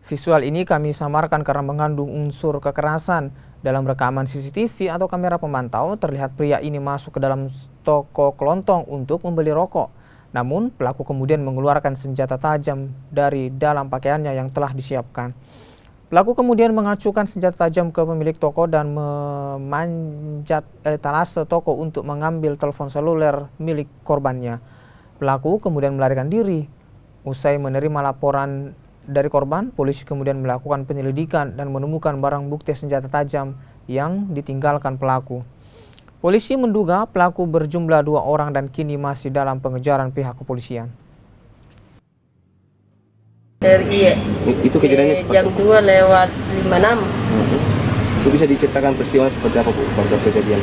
Visual ini kami samarkan karena mengandung unsur kekerasan. Dalam rekaman CCTV atau kamera pemantau, terlihat pria ini masuk ke dalam toko kelontong untuk membeli rokok. Namun, pelaku kemudian mengeluarkan senjata tajam dari dalam pakaiannya yang telah disiapkan. Pelaku kemudian mengacukan senjata tajam ke pemilik toko dan memanjat etalase toko untuk mengambil telepon seluler milik korbannya. Pelaku kemudian melarikan diri. Usai menerima laporan dari korban, polisi kemudian melakukan penyelidikan dan menemukan barang bukti senjata tajam yang ditinggalkan pelaku. Polisi menduga pelaku berjumlah 2 orang dan kini masih dalam pengejaran pihak kepolisian. Itu kejadiannya jam 2:56. Itu bisa diceritakan peristiwa seperti apa, Bu, pada kejadian?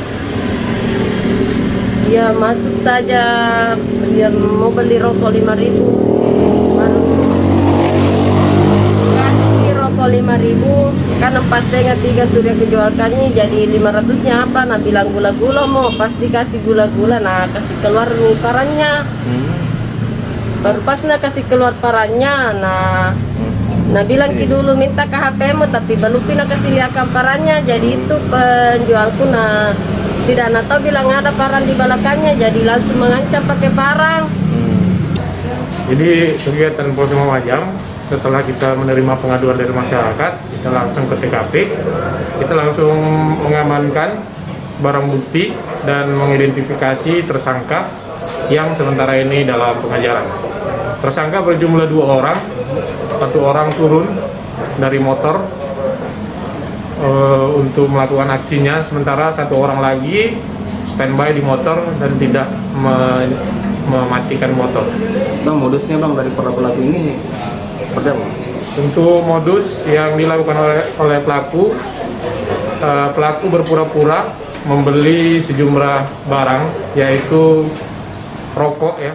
Dia masuk saja, dia mau beli rokok 5.000. Rokok 5.000 kan 4,5 sudah kejualkannya, jadi 500-nya apa? Nah bilang gula-gula, mau pasti kasih gula-gula, nah kasih keluar parannya. Baru pas nah kasih keluar parannya, nah bilang ki dulu minta ke HP-mu, tapi belum pina kasih lihatkan parannya. Jadi itu penjualku nah tidak tahu bilang ada paran di belakangnya, jadi langsung mengancam pakai parang. Jadi kegiatan Polsek Lumajang, setelah kita menerima pengaduan dari masyarakat, kita langsung ke TKP, kita langsung mengamankan barang bukti dan mengidentifikasi tersangka yang sementara ini dalam pengejaran. Tersangka berjumlah 2 orang, 1 orang turun dari motor untuk melakukan aksinya, sementara 1 orang lagi standby di motor dan tidak mematikan motor. Bang, modusnya Bang dari para pelaku ini seperti apa? Untuk modus yang dilakukan oleh pelaku, pelaku berpura-pura membeli sejumlah barang, yaitu rokok ya.